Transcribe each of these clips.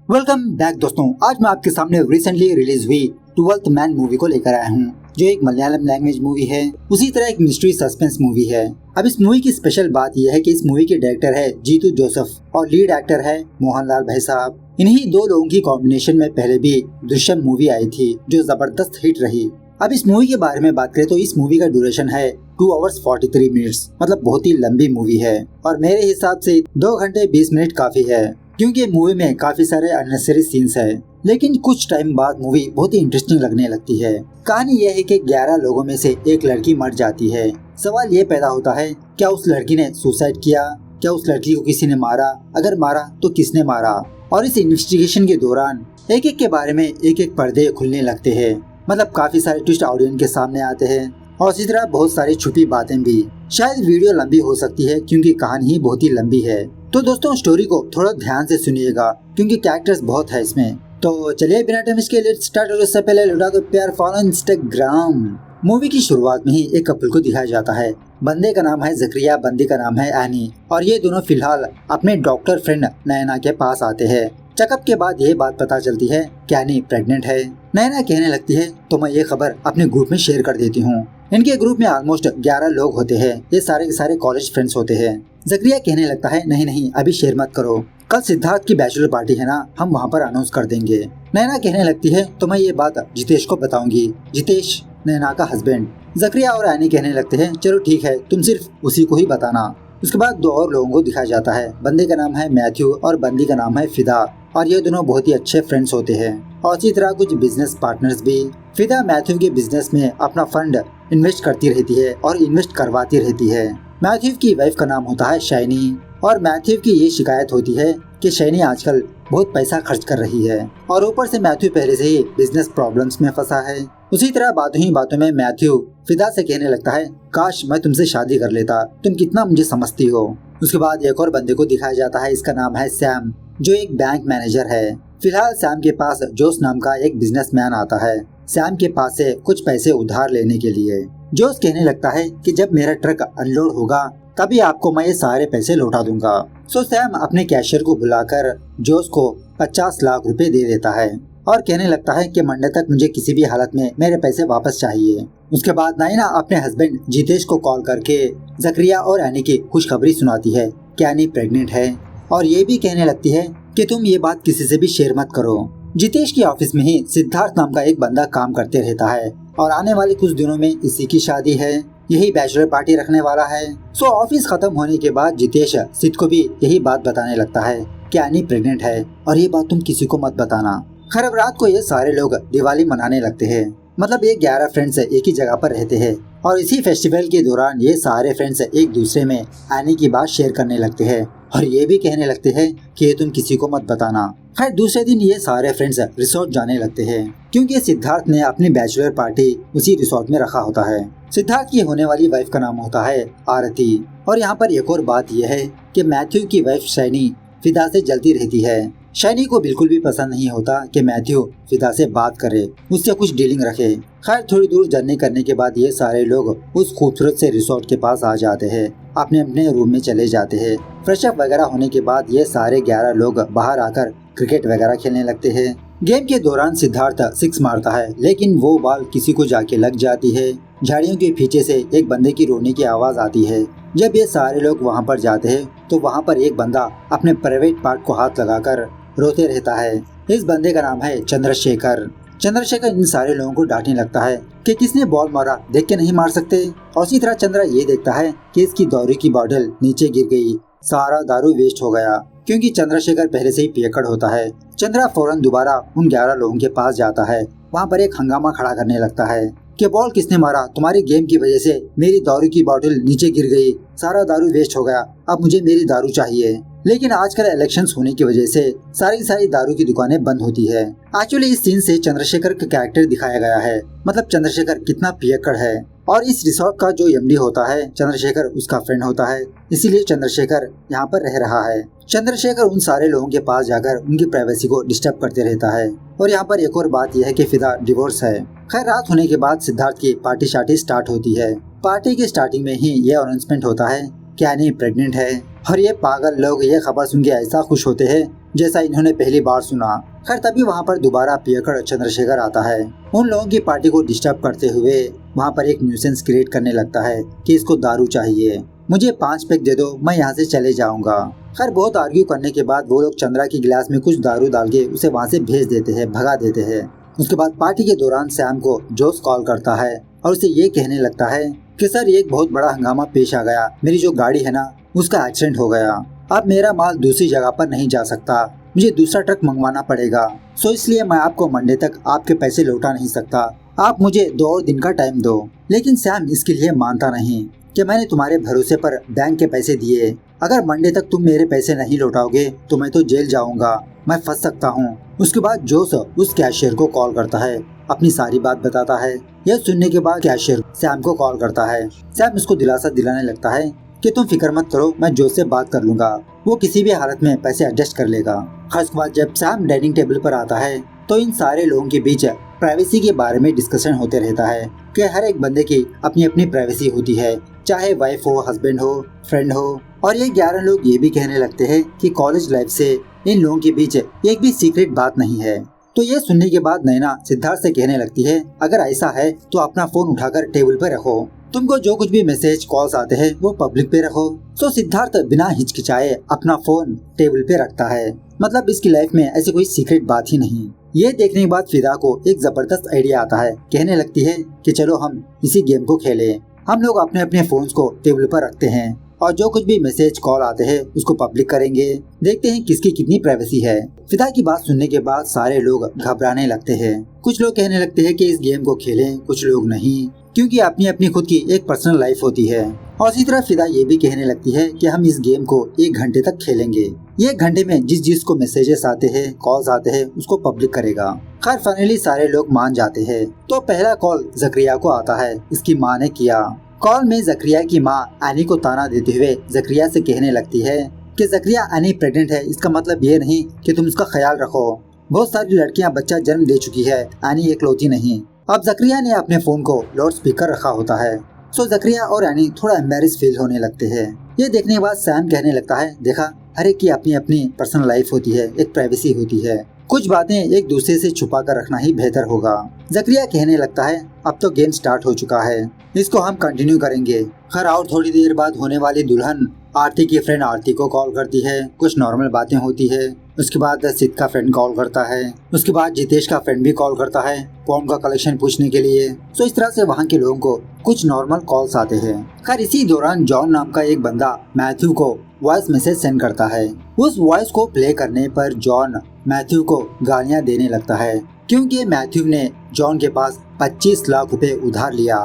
Welcome back दोस्तों। आज मैं आपके सामने रिसेंटली रिलीज हुई 12th मैन मूवी को लेकर आया हूँ, जो एक मलयालम लैंग्वेज मूवी है। उसी तरह एक मिस्ट्री सस्पेंस मूवी है। अब इस मूवी की स्पेशल बात यह है कि इस मूवी के डायरेक्टर है जीतू जोसेफ और लीड एक्टर है मोहनलाल भाई साहब। इन्हीं दो लोगों की कॉम्बिनेशन में पहले भी दृश्यम मूवी आई थी, जो जबरदस्त हिट रही। अब इस मूवी के बारे में बात करें तो इस मूवी का ड्यूरेशन है 2 hours 43 minutes, मतलब बहुत ही लंबी मूवी है। और मेरे हिसाब से 2 घंटे 20 मिनट काफी है, क्योंकि मूवी में काफी सारे अननेसेसरी सीन्स है। लेकिन कुछ टाइम बाद मूवी बहुत ही इंटरेस्टिंग लगने लगती है। कहानी यह है कि 11 लोगों में से एक लड़की मर जाती है। सवाल ये पैदा होता है, क्या उस लड़की ने सुसाइड किया? क्या उस लड़की को किसी ने मारा? अगर मारा तो किसने मारा? और इस इन्वेस्टिगेशन के दौरान एक एक के बारे में एक एक पर्दे खुलने लगते हैं। मतलब काफी सारे ट्विस्ट ऑडियंस के सामने आते हैं और इसी तरह बहुत सारी छुपी बातें भी। शायद वीडियो लंबी हो सकती है क्योंकि कहानी ही बहुत ही लंबी है। तो दोस्तों स्टोरी को थोड़ा ध्यान से सुनिएगा, क्योंकि कैरेक्टर्स बहुत है इसमें। तो चलिए बिना टाइम इसके लेट्स स्टार्ट। और उससे पहले लुटा दो प्यार, फॉलो इंस्टाग्राम। मूवी की शुरुआत में ही एक कपल को दिखाया जाता है। बंदे का नाम है जकरिया, बंदी का नाम है एनी, और ये दोनों फिलहाल अपने डॉक्टर फ्रेंड नैना के पास आते हैं। चेकअप के बाद ये बात पता चलती है कि एनी प्रेग्नेंट है। नैना कहने लगती है तो मैं ये खबर अपने ग्रुप में शेयर कर देती हूँ। इनके ग्रुप में ऑलमोस्ट 11 लोग होते हैं। ये सारे के सारे कॉलेज फ्रेंड्स होते हैं। जकरिया कहने लगता है नहीं नहीं अभी शेयर मत करो, कल सिद्धार्थ की बैचलर पार्टी है ना, हम वहाँ पर अनाउंस कर देंगे। नैना कहने लगती है तो मैं ये बात जितेश को बताऊंगी। जितेश नैना का हस्बैंड। जकरिया और एनी कहने लगते हैं चलो ठीक है, तुम सिर्फ उसी को ही बताना। उसके बाद 2 और लोगों को दिखाया जाता है। बंदे का नाम है मैथ्यू और बंदी का नाम है फिदा, और ये दोनों बहुत ही अच्छे फ्रेंड्स होते हैं। और इसी तरह कुछ बिजनेस पार्टनर्स भी। फिदा मैथ्यू के बिजनेस में अपना फंड इन्वेस्ट करती रहती है और इन्वेस्ट करवाती रहती है। मैथ्यू की वाइफ का नाम होता है शैनी, और मैथ्यू की ये शिकायत होती है कि शैनी आजकल बहुत पैसा खर्च कर रही है, और ऊपर से मैथ्यू पहले से ही बिजनेस प्रॉब्लम्स में फंसा है। उसी तरह बातों ही बातों में मैथ्यू फिदा से कहने लगता है काश मैं तुमसे शादी कर लेता, तुम कितना मुझे समझती हो। उसके बाद एक और बंदे को दिखाया जाता है। इसका नाम है सैम, जो एक बैंक मैनेजर है। फिलहाल सैम के पास जोस नाम का एक बिजनेसमैन आता है सैम के पास से कुछ पैसे उधार लेने के लिए। जोस कहने लगता है कि जब मेरा ट्रक अनलोड होगा तभी आपको मैं ये सारे पैसे लौटा दूंगा। सो सैम अपने कैशियर को बुलाकर जोस को 50 लाख रुपए दे देता है और कहने लगता है कि मंडे तक मुझे किसी भी हालत में मेरे पैसे वापस चाहिए। उसके बाद नैना अपने हस्बैंड जितेश को कॉल करके जकरिया और एनी की खुशखबरी सुनाती है कि एनी प्रेग्नेंट है, और ये भी कहने लगती है कि तुम ये बात किसी से भी शेयर मत करो। जितेश की ऑफिस में ही सिद्धार्थ नाम का एक बंदा काम करते रहता है, और आने वाले कुछ दिनों में इसी की शादी है। यही बैचलर पार्टी रखने वाला है। सो ऑफिस खत्म होने के बाद जितेश सिद्ध को भी यही बात बताने लगता है कि एनी प्रेग्नेंट है, और ये बात तुम किसी को मत बताना। खैर अब रात को ये सारे लोग दिवाली मनाने लगते हैं। मतलब ये 11 फ्रेंड्स एक ही जगह पर रहते हैं, और इसी फेस्टिवल के दौरान ये सारे फ्रेंड्स एक दूसरे में एनी की बात शेयर करने लगते हैं, और ये भी कहने लगते हैं कि ये तुम किसी को मत बताना। खैर दूसरे दिन ये सारे फ्रेंड्स रिसोर्ट जाने लगते हैं, क्योंकि सिद्धार्थ ने अपनी बैचलर पार्टी उसी रिसोर्ट में रखा होता है। सिद्धार्थ की होने वाली वाइफ का नाम होता है आरती। और यहाँ पर एक और बात यह है कि मैथ्यू की वाइफ शैनी फिदा से जलती रहती है। शैनी को बिल्कुल भी पसंद नहीं होता कि मैथ्यू फिदा से बात करे, उससे कुछ डीलिंग रखे। खैर थोड़ी दूर जर्नी करने के बाद ये सारे लोग उस खूबसूरत से रिसोर्ट के पास आ जाते हैं, अपने अपने रूम में चले जाते हैं। फ्रेश अप वगैरह होने के बाद ये सारे 11 लोग बाहर आकर क्रिकेट वगैरह खेलने लगते हैं। गेम के दौरान सिद्धार्थ 6 मारता है, लेकिन वो बॉल किसी को जाके लग जाती है। झाड़ियों के पीछे से एक बंदे की रोने की आवाज आती है। जब ये सारे लोग वहाँ पर जाते हैं तो वहाँ पर एक बंदा अपने प्राइवेट पार्ट को हाथ लगाकर रोते रहता है। इस बंदे का नाम है चंद्रशेखर। चंद्रशेखर इन सारे लोगों को डांटने लगता है कि किसने बॉल मारा, देख के नहीं मार सकते। और इसी तरह चंद्रा ये देखता है कि इसकी दारू की बॉटल नीचे गिर गई, सारा दारू वेस्ट हो गया, क्योंकि चंद्रशेखर पहले से ही पियक्कड़ होता है। चंद्रा फौरन दोबारा उन 11 लोगों के पास जाता है। वहाँ पर एक हंगामा खड़ा करने लगता है कि बॉल किसने मारा, तुम्हारी गेम की वजह से मेरी दारू की बॉटल नीचे गिर गई, सारा दारू वेस्ट हो गया, अब मुझे मेरी दारू चाहिए। लेकिन आजकल इलेक्शंस होने की वजह से सारी दारू की दुकानें बंद होती है। एक्चुअली इस सीन से चंद्रशेखर का कैरेक्टर दिखाया गया है, मतलब चंद्रशेखर कितना पियक्कड़ है। और इस रिसोर्ट का जो एमडी होता है चंद्रशेखर उसका फ्रेंड होता है, इसीलिए चंद्रशेखर यहाँ पर रह रहा है। चंद्रशेखर उन सारे लोगों के पास जाकर उनकी प्राइवेसी को डिस्टर्ब करते रहता है। और यहाँ पर एक और बात यह है कि फिदा डिवोर्स है। खैर रात होने के बाद सिद्धार्थ की पार्टी शार्टी स्टार्ट होती है। पार्टी के स्टार्टिंग में ही ये अनाउंसमेंट होता है कि एनी प्रेग्नेंट है, और ये पागल लोग ये खबर सुन के ऐसा खुश होते हैं जैसा इन्होंने पहली बार सुना। खैर तभी वहाँ पर दोबारा पियकर चंद्रशेखर आता है। उन लोगों की पार्टी को डिस्टर्ब करते हुए वहाँ पर एक न्यूसेंस क्रिएट करने लगता है कि इसको दारू चाहिए, मुझे 5 पैक दे दो, मैं यहाँ से चले जाऊंगा। खैर बहुत आर्ग्यू करने के बाद वो लोग चंद्रा की गिलास में कुछ दारू डाल के उसे वहाँ से भेज देते हैं, भगा देते हैं। उसके बाद पार्टी के दौरान सैम को जोस कॉल करता है और उसे ये कहने लगता है कि सर एक बहुत बड़ा हंगामा पेश आ गया, मेरी जो गाड़ी है ना उसका एक्सीडेंट हो गया, अब मेरा माल दूसरी जगह पर नहीं जा सकता, मुझे दूसरा ट्रक मंगवाना पड़ेगा, सो इसलिए मैं आपको मंडे तक आपके पैसे लौटा नहीं सकता, आप मुझे 2 और दिन का टाइम दो। लेकिन सैम इसके लिए मानता नहीं कि मैंने तुम्हारे भरोसे पर बैंक के पैसे दिए, अगर मंडे तक तुम मेरे पैसे नहीं लौटाओगे तो मैं तो जेल जाऊंगा, मैं फंस सकता हूँ। उसके बाद जोस उस कैशियर को कॉल करता है, अपनी सारी बात बताता है। यह सुनने के बाद कैशियर सैम को कॉल करता है। सैम उसको दिलासा दिलाने लगता है कि तुम फिक्र मत करो, मैं जोस से बात कर लूंगा, वो किसी भी हालत में पैसे एडजस्ट कर लेगा। खास बात जब सैम डाइनिंग टेबल पर आता है तो इन सारे लोगों के बीच प्राइवेसी के बारे में डिस्कशन होते रहता है कि हर एक बंदे की अपनी अपनी प्राइवेसी होती है, चाहे वाइफ हो, हस्बैंड हो, फ्रेंड हो। और ये 11 लोग ये भी कहने लगते हैं कि कॉलेज लाइफ से इन लोगों के बीच एक भी सीक्रेट बात नहीं है। तो ये सुनने के बाद नैना सिद्धार्थ से कहने लगती है, अगर ऐसा है तो अपना फोन उठाकर टेबल पर रखो, तुमको जो कुछ भी मैसेज कॉल्स आते हैं वो पब्लिक पे रखो। तो सिद्धार्थ बिना हिचकिचाए अपना फोन टेबल पे रखता है, मतलब इसकी लाइफ में ऐसी कोई सीक्रेट बात ही नहीं। ये देखने के बाद फिदा को एक जबरदस्त आइडिया आता है, कहने लगती है कि चलो हम इसी गेम को खेलें। हम लोग अपने अपने फोन्स को टेबल पर रखते हैं और जो कुछ भी मैसेज कॉल आते हैं उसको पब्लिक करेंगे, देखते हैं किसकी कितनी प्राइवेसी है। फिदा की बात सुनने के बाद सारे लोग घबराने लगते हैं। कुछ लोग कहने लगते हैं कि इस गेम को खेलें, कुछ लोग नहीं, क्योंकि अपनी अपनी खुद की एक पर्सनल लाइफ होती है। और इसी तरह फिदा ये भी कहने लगती है कि हम इस गेम को 1 घंटे तक खेलेंगे, ये 1 घंटे में जिस को मैसेजेस आते हैं, कॉल्स आते हैं, उसको पब्लिक करेगा। खैर फाइनली सारे लोग मान जाते हैं। तो पहला कॉल जकरिया को आता है, इसकी माँ ने किया। कॉल में जकरिया की माँ एनी को ताना देते हुए जकरिया से कहने लगती है कि जकरिया एनी प्रेग्नेंट है, इसका मतलब ये नहीं कि तुम उसका ख्याल रखो, बहुत सारी लड़कियां बच्चा जन्म दे चुकी है, एनी एकलौती नहीं। अब जकरिया ने अपने फोन को लाउड स्पीकर रखा होता है, सो जकरिया और एनी थोड़ा एम्बेरस फील होने लगते हैं। ये देखने के बाद सैम कहने लगता है, देखा हर एक की अपनी अपनी पर्सनल लाइफ होती है, एक प्राइवेसी होती है, कुछ बातें एक दूसरे से छुपा कर रखना ही बेहतर होगा। जकरिया कहने लगता है, अब तो गेम स्टार्ट हो चुका है, इसको हम कंटिन्यू करेंगे। खैर और थोड़ी देर बाद होने वाली दुल्हन आरती की फ्रेंड आरती को कॉल करती है, कुछ नॉर्मल बातें होती है। उसके बाद सिद्ध का फ्रेंड कॉल करता है, उसके बाद जितेश का फ्रेंड भी कॉल करता है फोन का कलेक्शन पूछने के लिए। तो इस तरह से वहाँ के लोगों को कुछ नॉर्मल कॉल्स आते हैं। खैर इसी दौरान जॉन नाम का एक बंदा मैथ्यू को वॉइस मैसेज सेंड करता है। उस वॉइस को प्ले करने पर जॉन मैथ्यू को गालियाँ देने लगता है, क्योंकि मैथ्यू ने जॉन के पास 25 लाख रुपए उधार लिया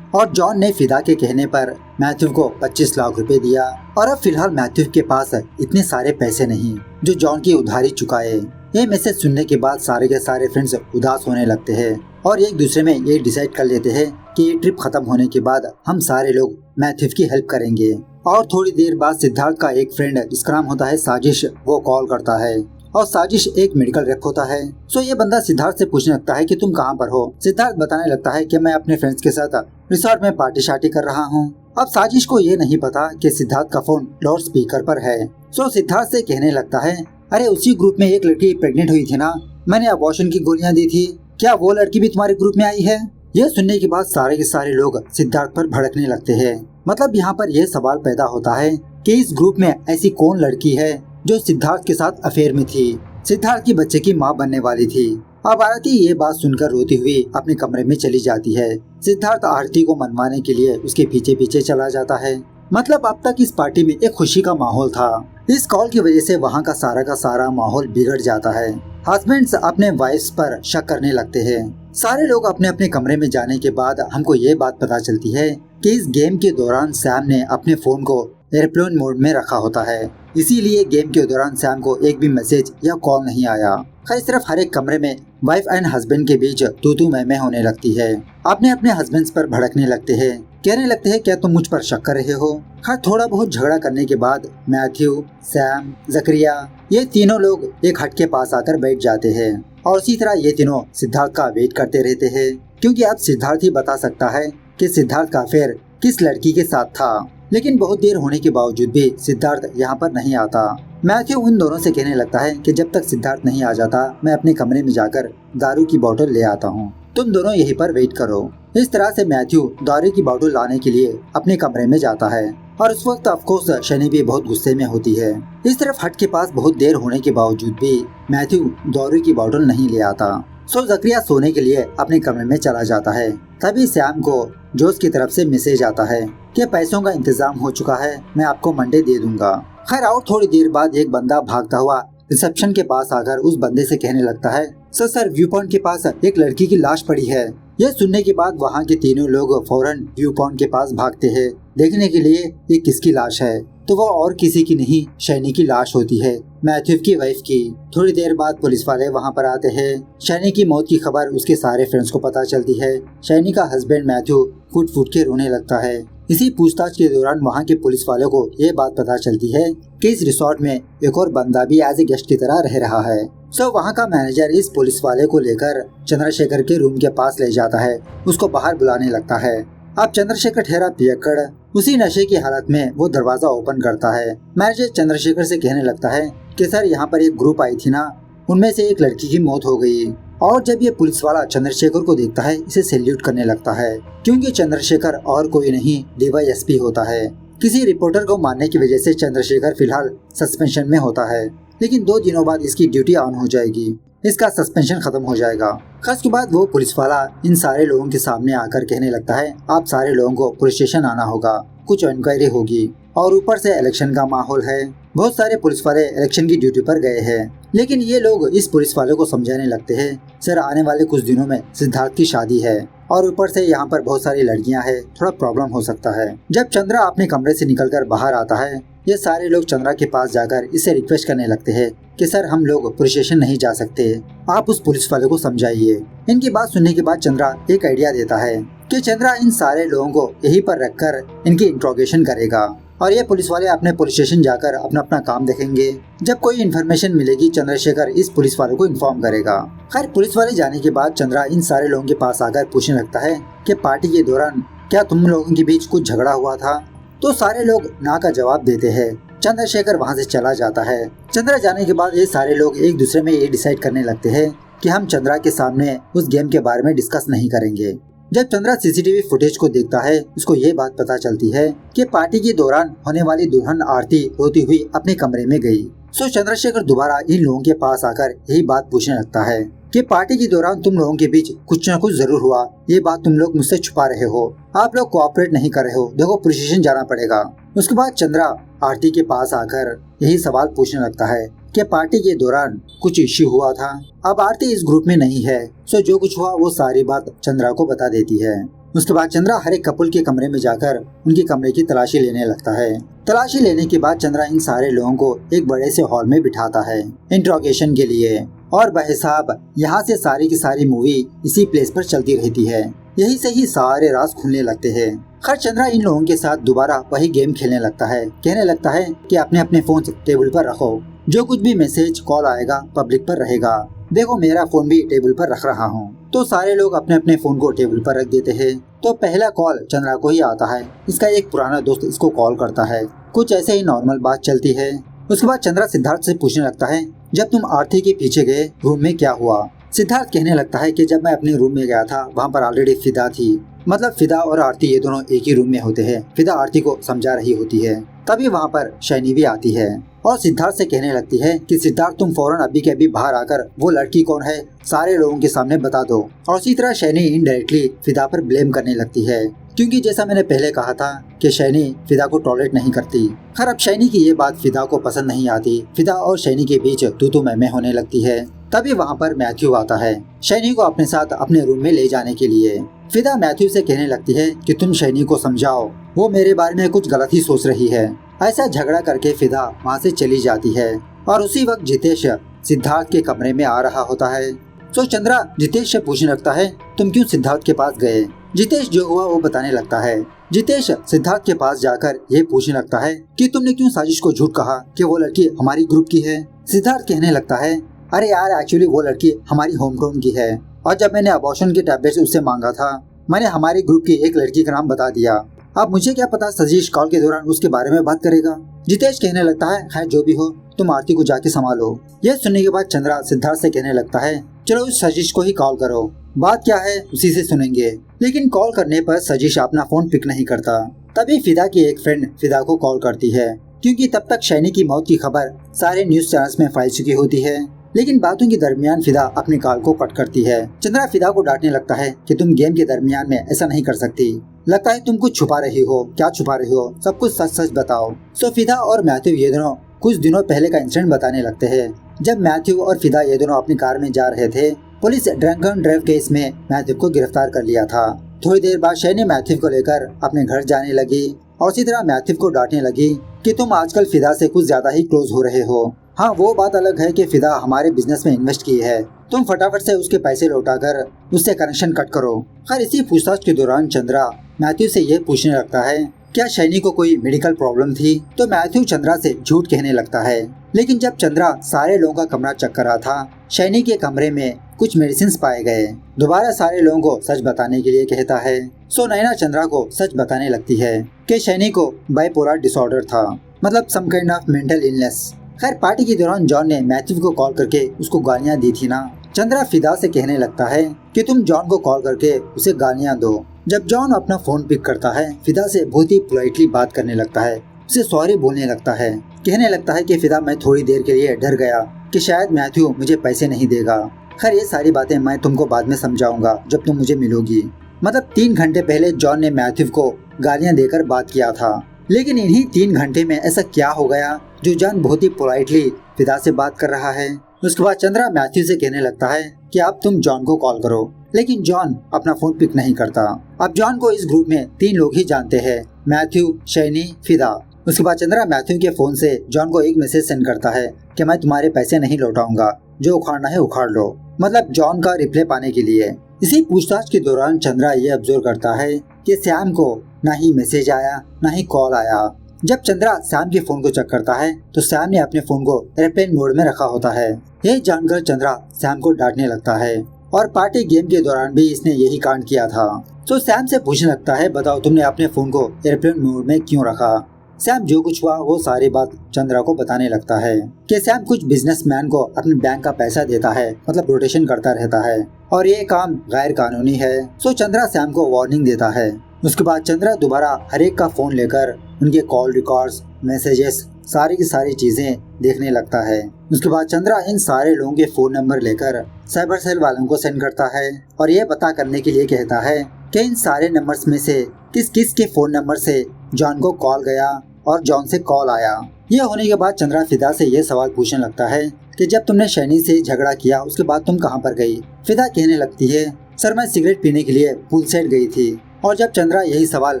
और जॉन ने फिदा के कहने पर मैथ्यू को 25 लाख रुपए दिया। और अब फिलहाल मैथ्यू के पास इतने सारे पैसे नहीं जो जॉन की उधारी चुकाए। ये मैसेज सुनने के बाद सारे के सारे फ्रेंड्स उदास होने लगते हैं और एक दूसरे में ये डिसाइड कर लेते हैं कि ये ट्रिप खत्म होने के बाद हम सारे लोग मैथ्यू की हेल्प करेंगे। और थोड़ी देर बाद सिद्धार्थ का एक फ्रेंड जिसका नाम होता है साजिश, वो कॉल करता है और साजिश एक मेडिकल रेप होता है। सो ये बंदा सिद्धार्थ से पूछने लगता है कि तुम कहाँ पर हो। सिद्धार्थ बताने लगता है कि मैं अपने फ्रेंड्स के साथ रिसोर्ट में पार्टी शार्टी कर रहा हूँ। अब साजिश को ये नहीं पता कि सिद्धार्थ का फोन लाउड स्पीकर पर है। सो सिद्धार्थ से कहने लगता है, अरे उसी ग्रुप में एक लड़की प्रेग्नेंट हुई थी ना, मैंने अबॉर्शन की गोलियां दी थी, क्या वो लड़की भी तुम्हारे ग्रुप में आई है? यह सुनने के बाद सारे के सारे लोग सिद्धार्थ पर भड़कने लगते हैं। मतलब यहाँ पर यह सवाल पैदा होता है कि इस ग्रुप में ऐसी कौन लड़की है जो सिद्धार्थ के साथ अफेयर में थी, सिद्धार्थ की बच्चे की माँ बनने वाली थी। अब आरती ये बात सुनकर रोती हुई अपने कमरे में चली जाती है। सिद्धार्थ आरती को मनवाने के लिए उसके पीछे पीछे चला जाता है। मतलब अब तक इस पार्टी में एक खुशी का माहौल था, इस कॉल की वजह से वहाँ का सारा माहौल बिगड़ जाता है। हस्बैंड्स अपने वाइफ्स पर शक करने लगते हैं। सारे लोग अपने अपने कमरे में जाने के बाद हमको ये बात पता चलती है कि इस गेम के दौरान सैम ने अपने फोन को एयरप्लेन मोड में रखा होता है, इसीलिए गेम के दौरान सैम को एक भी मैसेज या कॉल नहीं आया। खैर सिर्फ हर एक कमरे में वाइफ एंड हस्बैंड के बीच तू मैं होने लगती है। अपने अपने हस्बैंड्स पर भड़कने लगते हैं, कहने लगते हैं क्या तुम मुझ पर शक कर रहे हो। खैर थोड़ा बहुत झगड़ा करने के बाद मैथ्यू, सैम, जकरिया ये तीनों लोग एक हट के पास आकर बैठ जाते हैं और इसी तरह ये तीनों सिद्धार्थ का वेट करते रहते हैं, क्योंकि अब सिद्धार्थ ही बता सकता है कि सिद्धार्थ का अफेयर किस लड़की के साथ था। लेकिन बहुत देर होने के बावजूद भी सिद्धार्थ यहाँ पर नहीं आता। मैथ्यू उन दोनों से कहने लगता है कि जब तक सिद्धार्थ नहीं आ जाता मैं अपने कमरे में जाकर दारू की बोतल ले आता हूँ, तुम दोनों यहीं पर वेट करो। इस तरह से मैथ्यू दारू की बोतल लाने के लिए अपने कमरे में जाता है और उस वक्त ऑफकोर्स शनी भी बहुत गुस्से में होती है। इस तरफ हट के पास बहुत देर होने के बावजूद भी मैथ्यू दारू की बोतल नहीं ले आता। सो जकरिया सोने के लिए अपने कमरे में चला जाता है। तभी श्याम को जोश की तरफ से मैसेज आता है कि पैसों का इंतजाम हो चुका है, मैं आपको मंडे दे दूंगा। खैर और थोड़ी देर बाद एक बंदा भागता हुआ रिसेप्शन के पास आकर उस बंदे से कहने लगता है, सर व्यू पॉइंट के पास एक लड़की की लाश पड़ी है। यह सुनने के बाद वहाँ के तीनों लोग फौरन व्यू पॉइंट के पास भागते हैं देखने के लिए ये किसकी लाश है। तो वो और किसी की नहीं, शैनी की लाश होती है, मैथ्यू की वाइफ की। थोड़ी देर बाद पुलिस वाले वहाँ पर आते हैं। शैनी की मौत की खबर उसके सारे फ्रेंड्स को पता चलती है। शैनी का हस्बैंड मैथ्यू फुट फुट के रोने लगता है। इसी पूछताछ के दौरान वहाँ के पुलिस वालों को ये बात पता चलती है कि इस रिसोर्ट में एक और बंदा भी एज ए गेस्ट की तरह रह रहा है। सो वहाँ का मैनेजर इस पुलिस वाले को लेकर चंद्रशेखर के रूम के पास ले जाता है, उसको बाहर बुलाने लगता है। अब चंद्रशेखर ठहरा पियक्कड़ उसी नशे की हालत में वो दरवाजा ओपन करता है। मैनेजर चंद्रशेखर से कहने लगता है कि सर यहाँ पर एक ग्रुप आई थी ना, उनमें से एक लड़की की मौत हो गई। और जब ये पुलिस वाला चंद्रशेखर को देखता है इसे सैल्यूट करने लगता है, क्योंकि चंद्रशेखर और कोई नहीं DYSP होता है। किसी रिपोर्टर को मारने की वजह से चंद्रशेखर फिलहाल सस्पेंशन में होता है, लेकिन 2 दिनों बाद इसकी ड्यूटी ऑन हो जाएगी, इसका सस्पेंशन खत्म हो जाएगा। खास के बाद वो पुलिस वाला इन सारे लोगों के सामने आकर कहने लगता है, आप सारे लोगों को पुलिस स्टेशन आना होगा, कुछ इंक्वायरी होगी। और ऊपर से इलेक्शन का माहौल है, बहुत सारे पुलिस वाले इलेक्शन की ड्यूटी पर गए हैं। लेकिन ये लोग इस पुलिस वाले को समझाने लगते हैं, सर आने वाले कुछ दिनों में सिद्धार्थ की शादी है और ऊपर से यहाँ पर बहुत सारी लड़कियाँ हैं, थोड़ा प्रॉब्लम हो सकता है। जब चंद्रा अपने कमरे से निकलकर बाहर आता है, ये सारे लोग चंद्रा के पास जाकर इसे रिक्वेस्ट करने लगते हैं कि सर हम लोग पुलिस स्टेशन नहीं जा सकते, आप उस पुलिस वाले को समझाइए। इनकी बात सुनने के बाद चंद्रा एक आइडिया देता है कि चंद्रा इन सारे लोगों को यहीं पर रखकर इनकी इंट्रोगेशन करेगा और ये पुलिस वाले अपने पुलिस स्टेशन जाकर अपना अपना काम देखेंगे। जब कोई इन्फॉर्मेशन मिलेगी चंद्रशेखर इस पुलिस वाले को इन्फॉर्म करेगा। खैर पुलिस वाले जाने के बाद चंद्रा इन सारे लोगों के पास आकर पूछने लगता है कि पार्टी के दौरान क्या तुम लोगों के बीच कुछ झगड़ा हुआ था। तो सारे लोग ना का जवाब देते हैं। चंद्रशेखर वहाँ से चला जाता है। चंद्रा जाने के बाद ये सारे लोग एक दूसरे में ये डिसाइड करने लगते हैं कि हम चंद्रा के सामने उस गेम के बारे में डिस्कस नहीं करेंगे। जब चंद्रा CCTV फुटेज को देखता है, उसको ये बात पता चलती है कि पार्टी के दौरान होने वाली दुल्हन आरती रोती हुई अपने कमरे में गई। सो चंद्रशेखर दोबारा इन लोगों के पास आकर यही बात पूछने लगता है कि पार्टी के दौरान तुम लोगों के बीच कुछ न कुछ जरूर हुआ, ये बात तुम लोग मुझसे छुपा रहे हो, आप लोग कोऑपरेट नहीं कर रहे हो, देखो पुलिस स्टेशन जाना पड़ेगा। उसके बाद चंद्रा आरती के पास आकर यही सवाल पूछने लगता है कि पार्टी के दौरान कुछ इश्यू हुआ था। अब आरती इस ग्रुप में नहीं है, सो जो कुछ हुआ वो सारी बात चंद्रा को बता देती है। उसके बाद चंद्रा हर एक कपल के कमरे में जाकर उनके कमरे की तलाशी लेने लगता है। तलाशी लेने के बाद चंद्रा इन सारे लोगों को एक बड़े से हॉल में बिठाता है इंट्रोगेशन के लिए। और भाई साहब यहाँ से सारी की सारी मूवी इसी प्लेस पर चलती रहती है, यही से ही सारे राज खुलने लगते हैं। खैर चंद्रा इन लोगों के साथ दोबारा वही गेम खेलने लगता है, कहने लगता है कि अपने अपने फोन टेबल पर रखो, जो कुछ भी मैसेज कॉल आएगा पब्लिक पर रहेगा, देखो मेरा फोन भी टेबल पर रख रहा हूँ। तो सारे लोग अपने अपने फोन को टेबल पर रख देते हैं। तो पहला कॉल चंद्रा को ही आता है। इसका एक पुराना दोस्त इसको कॉल करता है। कुछ ऐसे ही नॉर्मल बात चलती है। उसके बाद चंद्रा सिद्धार्थ से पूछने लगता है, जब तुम आरती के पीछे गए रूम में क्या हुआ। सिद्धार्थ कहने लगता है कि जब मैं अपने रूम में गया था वहाँ पर ऑलरेडी फिदा थी, मतलब फिदा और आरती ये दोनों एक ही रूम में होते हैं। फिदा आरती को समझा रही होती है, तभी वहाँ पर शैनी भी आती है और सिद्धार्थ से कहने लगती है कि सिद्धार्थ तुम फौरन अभी के अभी बाहर आकर वो लड़की कौन है सारे लोगों के सामने बता दो। और इसी तरह शैनी इनडायरेक्टली फिदा पर ब्लेम करने लगती है, क्योंकि जैसा मैंने पहले कहा था कि शैनी फिदा को टॉलरेट नहीं करती। खैर अब शैनी की ये बात फिदा को पसंद नहीं आती। फिदा और शैनी के बीच तू मैं होने लगती है। तभी वहाँ पर मैथ्यू आता है शैनी को अपने साथ अपने रूम में ले जाने के लिए। फिदा मैथ्यू से कहने लगती है कि तुम शैनी को समझाओ, वो मेरे बारे में कुछ गलत ही सोच रही है। ऐसा झगड़ा करके फिदा वहाँ से चली जाती है और उसी वक्त जितेश सिद्धार्थ के कमरे में आ रहा होता है। तो चंद्रा जितेश से पूछने लगता है, तुम क्यों सिद्धार्थ के पास गए। जितेश जो हुआ वो बताने लगता है। जितेश सिद्धार्थ के पास जाकर ये पूछने लगता है कि तुमने क्यों साजिश को झूठ कहा कि वो लड़की हमारी ग्रुप की है। सिद्धार्थ कहने लगता है, अरे यार एक्चुअली वो लड़की हमारी होम टाउन की है और जब मैंने अबॉर्शन के टैबलेट्स उससे मांगा था मैंने हमारी ग्रुप की एक लड़की का नाम बता दिया। अब मुझे क्या पता सजीश कॉल के दौरान उसके बारे में बात करेगा। जितेश कहने लगता है खैर जो भी हो तुम आरती को जाके संभालो। यह सुनने के बाद चंद्रा सिद्धार्थ से कहने लगता है चलो उस सजीश को ही कॉल करो, बात क्या है उसी से सुनेंगे। लेकिन कॉल करने पर सजीश अपना फोन पिक नहीं करता। तभी फिदा की एक फ्रेंड फिदा को कॉल करती है क्योंकि तब तक शैनी की मौत की खबर सारे न्यूज चैनल्स में फैल चुकी होती है। लेकिन बातों के दरमियान फिदा अपनी कॉल को कट करती है। चंद्रा फिदा को डांटने लगता है कि तुम गेम के दरमियान में ऐसा नहीं कर सकती, लगता है तुम कुछ छुपा रही हो, क्या छुपा रही हो, सब कुछ सच सच बताओ। सो फिदा और मैथ्यू ये दोनों कुछ दिनों पहले का इंसिडेंट बताने लगते हैं। जब मैथ्यू और फिदा ये दोनों अपनी कार में जा रहे थे, police drunk and drive case में मैथ्यू को गिरफ्तार कर लिया था। थोड़ी देर बाद शैनी मैथ्यू को लेकर अपने घर जाने लगी और इसी तरह मैथ्यू को डांटने लगी कि तुम आजकल फिदा से कुछ ज्यादा ही क्लोज हो रहे हो। हाँ वो बात अलग है कि फिदा हमारे बिजनेस में इन्वेस्ट की है, तुम फटाफट से उसके पैसे लौटाकर उससे कनेक्शन कट करो। खैर इसी पूछताछ के दौरान चंद्रा मैथ्यू से ये पूछने लगता है क्या शैनी को कोई मेडिकल प्रॉब्लम थी, तो मैथ्यू चंद्रा से झूठ कहने लगता है। लेकिन जब चंद्रा सारे लोगों का कमरा चेक कर रहा था, शैनी के कमरे में कुछ मेडिसिन पाए गए। दोबारा सारे लोगों को सच बताने के लिए कहता है। सो नैना चंद्रा को सच बताने लगती है कि शैनी को बाइपोलर डिसऑर्डर था, मतलब some kind of mental illness. खैर पार्टी के दौरान जॉन ने मैथ्यू को कॉल करके उसको गालियाँ दी थी ना। चंद्रा फिदा से कहने लगता है कि तुम जॉन को कॉल करके उसे गालियाँ दो। जब जॉन अपना फोन पिक करता है, फिदा से बहुत ही पोलाइटली बात करने लगता है, उसे सॉरी बोलने लगता है, कहने लगता है कि फिदा मैं थोड़ी देर के लिए डर गया कि शायद मैथ्यू मुझे पैसे नहीं देगा। खैर ये सारी बातें मैं तुमको बाद में समझाऊंगा जब तुम मुझे मिलोगी। मतलब 3 घंटे पहले जॉन ने मैथ्यू को गालियाँ देकर बात किया था, लेकिन इन्हीं 3 घंटे में ऐसा क्या हो गया जो जॉन बहुत ही पोलाइटली फिदा से बात कर रहा है। उसके बाद चंद्रा मैथ्यू से कहने लगता है कि अब तुम जॉन को कॉल करो, लेकिन जॉन अपना फोन पिक नहीं करता। अब जॉन को इस ग्रुप में 3 लोग ही जानते हैं, मैथ्यू, शैनी, फिदा। उसके बाद चंद्रा मैथ्यू के फोन से जॉन को एक मैसेज सेंड करता है कि मैं तुम्हारे पैसे नहीं लौटाऊंगा, जो उखाड़ना है उखाड़ लो, मतलब जॉन का रिप्लाई पाने के लिए। इसी पूछताछ के दौरान चंद्रा ये ऑब्जर्व करता है कि सैम को ना ही मैसेज आया ना ही कॉल आया। जब चंद्रा सैम के फोन को चेक करता है तो सैम ने अपने फोन को एयरप्लेन मोड में रखा होता है। यह जानकर चंद्रा सैम को डांटने लगता है और पार्टी गेम के दौरान भी इसने यही कांड किया था। तो सैम से पूछने लगता है बताओ तुमने अपने फोन को एयरप्लेन मोड में क्यों रखा। सैम जो कुछ हुआ वो सारी बात चंद्रा को बताने लगता है कि सैम कुछ बिजनेसमैन को अपने बैंक का पैसा देता है, मतलब रोटेशन करता रहता है और ये काम गैर कानूनी है। सो चंद्रा सैम को वार्निंग देता है। उसके बाद चंद्रा दोबारा हर एक का फोन लेकर उनके कॉल रिकॉर्ड्स, मैसेजेस, सारी की सारी चीजें देखने लगता है। उसके बाद चंद्रा इन सारे लोगों के फोन नंबर लेकर साइबर सेल वालों को सेंड करता है और ये पता करने के लिए कहता है कि इन सारे नंबर्स में से किस किस के फोन नंबर से जॉन को कॉल गया और जॉन से कॉल आया। ये होने के बाद चंद्रा फिदा से ये सवाल पूछने लगता है कि जब तुमने शैनी से झगड़ा किया उसके बाद तुम कहाँ पर गई। फिदा कहने लगती है सर मैं सिगरेट पीने के लिए पूल साइड गई थी। और जब चंद्रा यही सवाल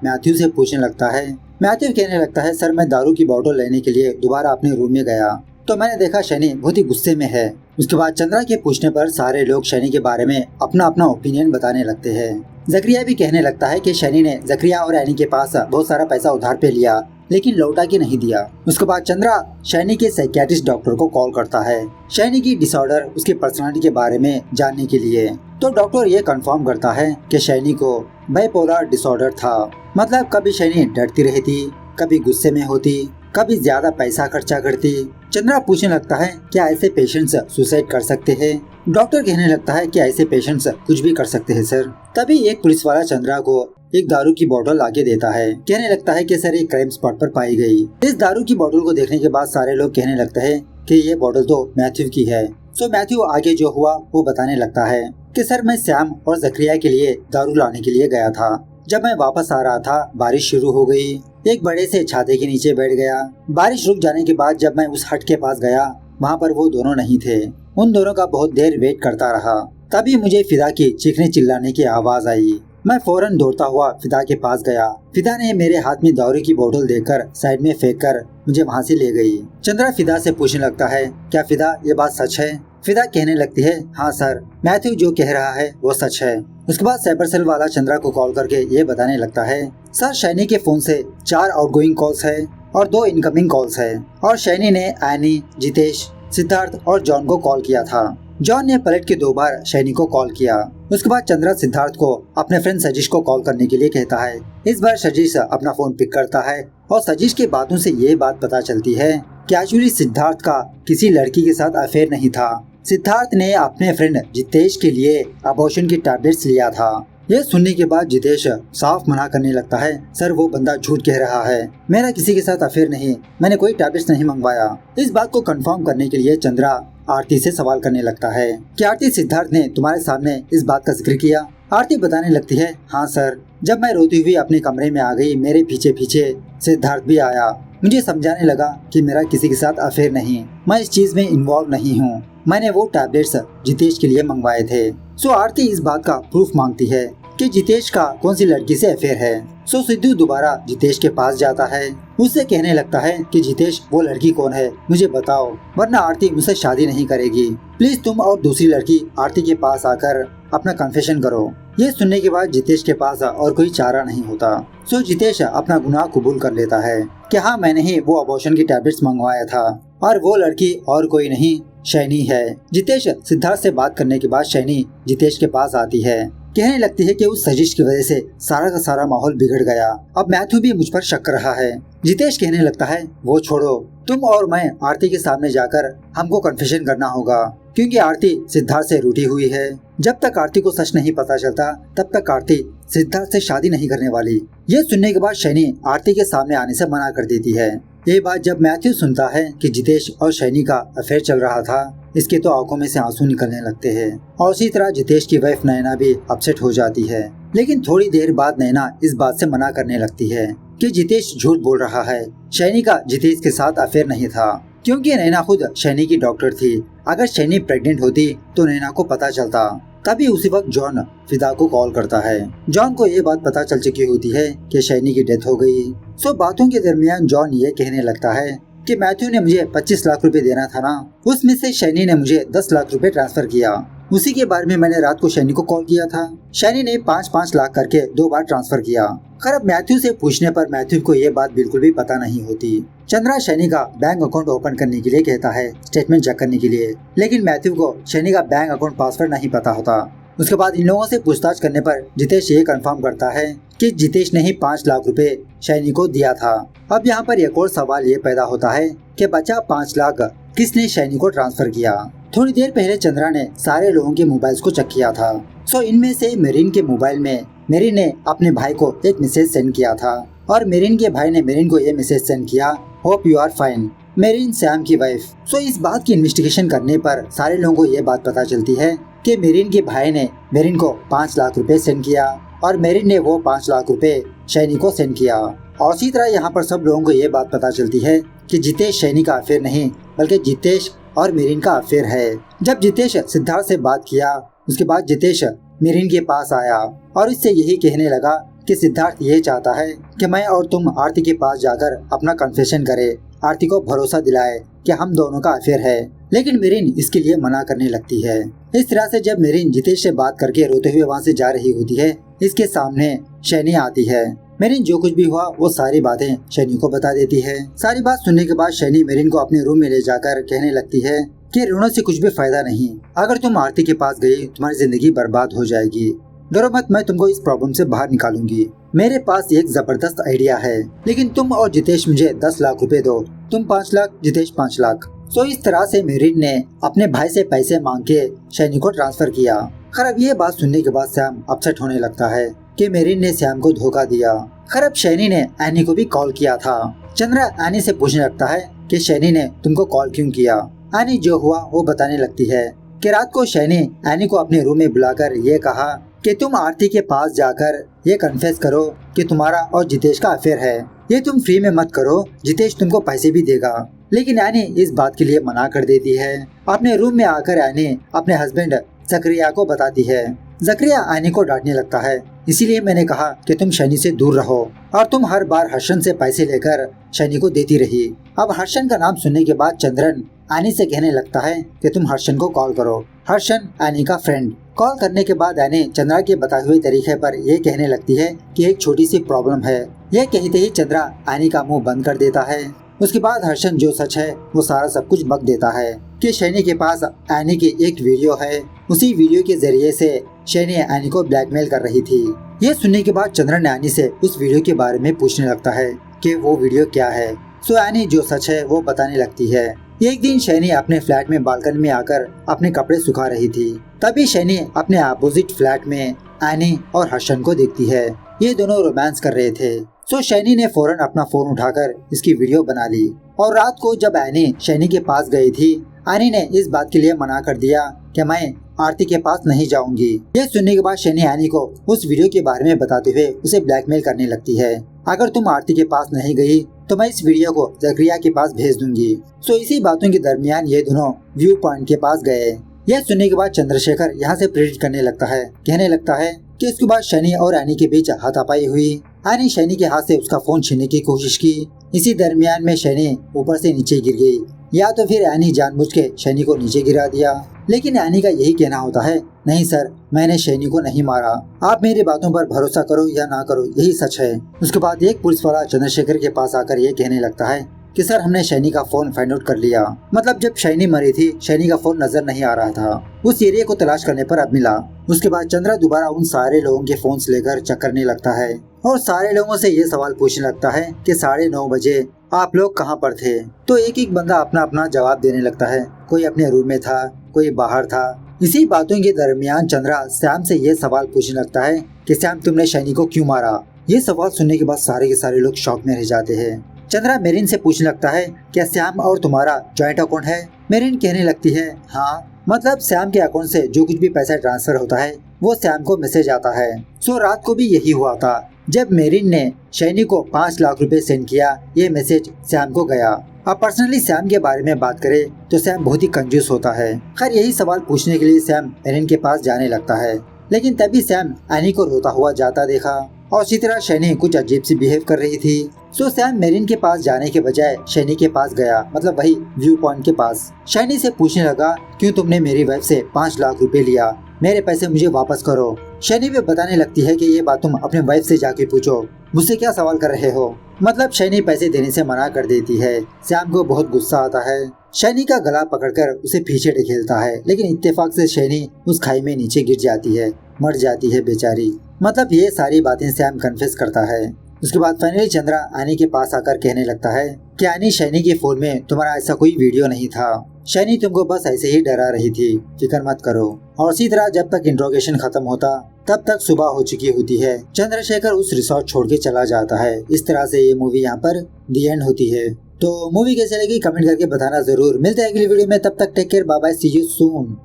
मैथ्यू से पूछने लगता है, मैथ्यू कहने लगता है सर मैं दारू की बोतल लेने के लिए दोबारा अपने रूम में गया तो मैंने देखा शैनी बहुत ही गुस्से में है। उसके बाद चंद्रा के पूछने पर सारे लोग शैनी के बारे में अपना अपना ओपिनियन बताने लगते हैं। जकरिया भी कहने लगता है कि शैनी ने जकरिया और एनी के पास बहुत सारा पैसा उधार पे लिया लेकिन लौटा के नहीं दिया। उसके बाद चंद्रा शैनी के साइकियाट्रिस्ट डॉक्टर को कॉल करता है शैनी की डिसऑर्डर, उसकी पर्सनालिटी के बारे में जानने के लिए। तो डॉक्टर ये कंफर्म करता है कि शैनी को बाइपोलर डिसऑर्डर था, मतलब कभी शैनी डरती रहती, कभी गुस्से में होती, कभी ज्यादा पैसा खर्चा करती। चंद्रा पूछने लगता है क्या ऐसे पेशेंट्स सुसाइड कर सकते हैं। डॉक्टर कहने लगता है कि ऐसे पेशेंट्स कुछ भी कर सकते हैं सर। तभी एक पुलिस वाला चंद्रा को एक दारू की बोतल आके देता है, कहने लगता है कि सर ये क्राइम स्पॉट पर पाई गई। इस दारू की बोतल को देखने के बाद सारे लोग कहने लगते हैं कि ये बोतल तो मैथ्यू की है। सो मैथ्यू आगे जो हुआ वो बताने लगता है कि सर मैं सैम और जकरिया के लिए दारू लाने के लिए गया था। जब मैं वापस आ रहा था बारिश शुरू हो गई, एक बड़े से छाते के नीचे बैठ गया। बारिश रुक जाने के बाद जब मैं उस हट के पास गया वहाँ पर वो दोनों नहीं थे। उन दोनों का बहुत देर वेट करता रहा। तभी मुझे फिदा की चीखने चिल्लाने की आवाज आई। मैं फौरन दौड़ता हुआ फिदा के पास गया। फिदा ने मेरे हाथ में दारू की बोतल देकर साइड में फेंक कर मुझे वहाँ से ले गई। चंद्रा फिदा से पूछने लगता है क्या फिदा ये बात सच है। फिदा कहने लगती है हाँ सर, मैथ्यू जो कह रहा है वो सच है। उसके बाद साइबर सेल वाला चंद्रा को कॉल करके ये बताने लगता है सर शैनी के फोन से 4 आउटगोइंग कॉल्स है और 2 इनकमिंग कॉल्स है और शैनी ने एनी, जितेश, सिद्धार्थ और जॉन को कॉल किया था। जॉन ने पलट के 2 बार शैनी को कॉल किया। उसके बाद चंद्रा सिद्धार्थ को अपने फ्रेंड सजीश को कॉल करने के लिए कहता है। इस बार सजीश अपना फोन पिक करता है और सजीश की बातों से ये बात पता चलती है कि एक्चुअली सिद्धार्थ का किसी लड़की के साथ अफेयर नहीं था। सिद्धार्थ ने अपने फ्रेंड जितेश के लिए अबॉर्शन की टैबलेट्स लिया था। यह सुनने के बाद जितेश साफ मना करने लगता है, सर वो बंदा झूठ कह रहा है, मेरा किसी के साथ अफेयर नहीं, मैंने कोई टैबलेट्स नहीं मंगवाया। इस बात को कंफर्म करने के लिए चंद्रा आरती से सवाल करने लगता है कि आरती, सिद्धार्थ ने तुम्हारे सामने इस बात का जिक्र किया? आरती बताने लगती है, हाँ सर, जब मैं रोती हुई अपने कमरे में आ गई, मेरे पीछे पीछे सिद्धार्थ भी आया, मुझे समझाने लगा कि मेरा किसी के साथ अफेयर नहीं, मैं इस चीज में इन्वॉल्व नहीं हूँ, मैंने वो टैबलेट्स जितेश के लिए मंगवाए थे। सो आरती इस बात का प्रूफ मांगती है कि जितेश का कौन सी लड़की से अफेयर है। सो सिद्धू दोबारा जितेश के पास जाता है, उससे कहने लगता है कि जितेश वो लड़की कौन है, मुझे बताओ, वरना आरती मुझसे शादी नहीं करेगी, प्लीज तुम और दूसरी लड़की आरती के पास आकर अपना कन्फेशन करो। ये सुनने के बाद जितेश के पास और कोई चारा नहीं होता। सो जितेश अपना गुनाह कबूल कर लेता है कि हाँ, मैंने ही वो अबॉर्शन की टैबलेट्स मंगवाया था और वो लड़की और कोई नहीं, शैनी है। जितेश सिद्धार्थ से बात करने के बाद शैनी जितेश के पास आती है, कहने लगती है कि उस सजिश की वजह से सारा का सारा माहौल बिगड़ गया, अब मैथ्यू भी मुझ पर शक कर रहा है। जितेश कहने लगता है, वो छोड़ो, तुम और मैं आरती के सामने जाकर हमको कन्फेशन करना होगा, क्योंकि आरती सिद्धार्थ से रूठी हुई है। जब तक आरती को सच नहीं पता चलता तब तक आरती सिद्धार्थ से शादी नहीं करने वाली। ये सुनने के बाद शैनी आरती के सामने आने से मना कर देती है। ये बात जब मैथ्यू सुनता है कि जितेश और शैनी का अफेयर चल रहा था, इसके तो आंखों में से आंसू निकलने लगते हैं और उसी तरह जितेश की वाइफ नैना भी अपसेट हो जाती है। लेकिन थोड़ी देर बाद नैना इस बात से मना करने लगती है कि जितेश झूठ बोल रहा है, शैनी का जितेश के साथ अफेयर नहीं था, क्योंकि नैना खुद शैनी की डॉक्टर थी। अगर शैनी प्रेग्नेंट होती तो नैना को पता चलता। तभी उसी वक्त जॉन फिदा को कॉल करता है। जॉन को ये बात पता चल चुकी होती है कि शैनी की डेथ हो गई। सो बातों के दरमियान जॉन ये कहने लगता है कि मैथ्यू ने मुझे 25 लाख रुपए देना था ना, उसमें से शैनी ने मुझे 10 लाख रुपए ट्रांसफर किया, उसी के बारे में मैंने रात को शैनी को कॉल किया था। शैनी ने 5-5 लाख करके 2 बार ट्रांसफर किया। खैर मैथ्यू से पूछने पर मैथ्यू को ये बात बिल्कुल भी पता नहीं होती। चंद्रा शैनी का बैंक अकाउंट ओपन करने के लिए कहता है, स्टेटमेंट चेक करने के लिए, लेकिन मैथ्यू को शैनी का बैंक अकाउंट पासवर्ड नहीं पता होता। उसके बाद इन लोगों से पूछताछ करने पर जितेश ये कंफर्म करता है कि जितेश ने ही 5 लाख रुपए शैनी को दिया था। अब यहाँ पर एक और सवाल ये पैदा होता है कि बचा 5 लाख किसने शैनी को ट्रांसफर किया। थोड़ी देर पहले चंद्रा ने सारे लोगों के मोबाइल्स को चेक किया था। सो इनमें से मेरिन के मोबाइल में मेरिन ने अपने भाई को एक मैसेज सेंड किया था और मेरिन के भाई ने मेरिन को ये मैसेज सेंड किया, hope you are fine, Merin Sam की वाइफ। सो इस बात की इन्वेस्टिगेशन करने पर सारे लोगों को ये बात पता चलती है कि मेरिन के भाई ने मेरिन को 5 लाख रुपए सेंड किया और मेरिन ने वो 5 लाख रुपए शैनी को सेंड किया। और इसी तरह यहाँ पर सब लोगों को ये बात पता चलती है कि जितेश शैनी का अफेयर नहीं, बल्कि जितेश और मेरिन का अफेयर है। जब जितेश सिद्धार्थ से बात किया, उसके बाद जितेश मेरिन के पास आया और इससे यही कहने लगा कि सिद्धार्थ ये चाहता है कि मैं और तुम आरती के पास जाकर अपना कन्फेशन करें, आरती को भरोसा दिलाए कि हम दोनों का अफेयर है। लेकिन मेरिन इसके लिए मना करने लगती है। इस तरह से जब मेरिन जितेश से बात करके रोते हुए वहाँ से जा रही होती है, इसके सामने शैनी आती है। मेरिन जो कुछ भी हुआ वो सारी बातें शैनी को बता देती है। सारी बात सुनने के बाद शैनी मेरिन को अपने रूम में ले जाकर कहने लगती है कि रोने से कुछ भी फायदा नहीं, अगर तुम आरती के पास गई तुम्हारी जिंदगी बर्बाद हो जाएगी, डरो मत, मैं तुमको इस प्रॉब्लम से बाहर निकालूंगी। मेरे पास एक जबरदस्त आइडिया है, लेकिन तुम और जितेश मुझे 10 लाख रुपए दो, तुम 5 लाख, जितेश 5 लाख। सो इस तरह से मेरिन ने अपने भाई से पैसे मांग के शैनी को ट्रांसफर किया। खैर ये बात सुनने के बाद सैम अपसेट होने लगता है कि मेरिन ने सैम को धोखा दिया। खैर शैनी ने एनी को भी कॉल किया था। चंद्रा एनी से पूछने लगता है कि शैनी ने तुमको कॉल क्यों किया। एनी जो हुआ वो बताने लगती है कि रात को शैनी एनी को अपने रूम में बुलाकर ये कहा कि तुम आरती के पास जाकर ये कन्फेस करो कि तुम्हारा और जितेश का अफेयर है, ये तुम फ्री में मत करो, जितेश तुमको पैसे भी देगा। लेकिन एनी इस बात के लिए मना कर देती है। अपने रूम में आकर एनी अपने हस्बैंड जकरिया को बताती है। जकरिया एनी को डांटने लगता है, इसीलिए मैंने कहा कि तुम शैनी से दूर रहो और तुम हर बार हर्षन से पैसे लेकर शैनी को देती रही। अब हर्षन का नाम सुनने के बाद चंद्रन एनी से कहने लगता है कि तुम हर्षन को कॉल करो। हर्षन एनी का फ्रेंड। कॉल करने के बाद एनी चंद्रा के बताए हुए तरीके पर ये कहने लगती है कि एक छोटी सी प्रॉब्लम है। यह कहते ही चंद्रा एनी का मुंह बंद कर देता है। उसके बाद हर्षन जो सच है वो सारा सब कुछ बक देता है कि शैनी के पास एनी की एक वीडियो है, उसी वीडियो के जरिए से शैनी एनी को ब्लैकमेल कर रही थी। ये सुनने के बाद चंद्रन एनी से उस वीडियो के बारे में पूछने लगता है कि वो वीडियो क्या है। सो एनी जो सच है वो बताने लगती है। एक दिन शैनी अपने फ्लैट में बालकनी में आकर अपने कपड़े सुखा रही थी। तभी शैनी अपने अपोजिट फ्लैट में एनी और हर्षन को देखती है। ये दोनों रोमांस कर रहे थे। सो शैनी ने फौरन अपना फोन उठाकर इसकी वीडियो बना ली। और रात को जब एनी शैनी के पास गई थी, एनी ने इस बात के लिए मना कर दिया कि मैं आरती के पास नहीं जाऊंगी। ये सुनने के बाद शैनी एनी को उस वीडियो के बारे में बताते हुए उसे ब्लैकमेल करने लगती है। अगर तुम आरती के पास नहीं गई तो मैं इस वीडियो को जकरिया के पास भेज दूंगी। सो इसी बातों के दरमियान ये दोनों व्यू पॉइंट के पास गए। यह सुनने के बाद चंद्रशेखर यहाँ से प्रेरित करने लगता है, कहने लगता है कि इसके बाद शैनी और एनी के बीच हाथापाई हुई। एनी शैनी के हाथ से उसका फोन छीनने की कोशिश की। इसी दरमियान में शैनी ऊपर से नीचे गिर गई, या तो फिर एनी जानबूझ के शैनी को नीचे गिरा दिया। लेकिन एनी का यही कहना होता है, नहीं सर, मैंने शैनी को नहीं मारा, आप मेरी बातों पर भरोसा करो या ना करो, यही सच है। उसके बाद एक पुलिस वाला चंद्रशेखर के पास आकर ये कहने लगता है कि सर हमने शैनी का फोन फाइंड आउट कर लिया। मतलब जब शैनी मरी थी शैनी का फोन नजर नहीं आ रहा था। उस एरिया को तलाश करने पर अब मिला। उसके बाद चंद्रा दोबारा उन सारे लोगों के फोन लेकर चेक करने लगता है और सारे लोगों से ये सवाल पूछने लगता है कि 9:30 बजे आप लोग कहाँ पर थे। तो एक एक बंदा अपना अपना जवाब देने लगता है। कोई अपने रूम में था, कोई बाहर था। इसी बातों के दरमियान चंद्रा सैम से ये सवाल पूछने लगता है कि सैम तुमने शैनी को क्यों मारा। ये सवाल सुनने के बाद सारे के सारे लोग शॉक में रह जाते हैं। चंद्रा मेरिन से पूछने लगता है क्या सैम और तुम्हारा जॉइंट अकाउंट है। मेरिन कहने लगती है हाँ, मतलब सैम के अकाउंट से जो कुछ भी पैसा ट्रांसफर होता है वो सैम को मैसेज आता है। सो रात को भी यही हुआ था। जब मेरिन ने शैनी को 5 लाख रुपए सेंड किया, ये मैसेज सैम को गया। अब पर्सनली सैम के बारे में बात करें तो सैम बहुत ही कंजूस होता है। खैर यही सवाल पूछने के लिए सैम मेरिन के पास जाने लगता है। लेकिन तभी सैम एनी को रोता हुआ जाता देखा और इसी तरह शैनी कुछ अजीब सी बिहेव कर रही थी। सो सैम मेरिन के पास जाने के बजाय शैनी के पास गया, मतलब वही व्यू पॉइंट के पास। शैनी से पूछने लगा क्यों तुमने मेरी वाइफ से 5 लाख रुपए लिया, मेरे पैसे मुझे वापस करो। शैनी भी बताने लगती है कि ये बात तुम अपने वाइफ से जाके पूछो, मुझसे क्या सवाल कर रहे हो। मतलब शैनी पैसे देने से मना कर देती है। सैम को बहुत गुस्सा आता है। शैनी का गला पकड़कर उसे पीछे ढकेलता है, लेकिन इत्तेफाक से शैनी उस खाई में नीचे गिर जाती है, मर जाती है बेचारी। मतलब ये सारी बातें सैम कन्फेस करता है। उसके बाद फाइनली चंद्रा एनी के पास आकर कहने लगता है कि एनी शैनी के फोन में तुम्हारा ऐसा कोई वीडियो नहीं था, शैनी तुमको बस ऐसे ही डरा रही थी, फिक्र मत करो। और इसी तरह जब तक इंट्रोगेशन खत्म होता तब तक सुबह हो चुकी होती है। चंद्रशेखर उस रिसोर्ट छोड़ के चला जाता है। इस तरह से ये मूवी यहाँ पर दी एंड होती है। तो मूवी कैसे लगी कमेंट करके बताना जरूर। मिलते हैं अगली वीडियो में, तब तक take care, bye bye, see you soon.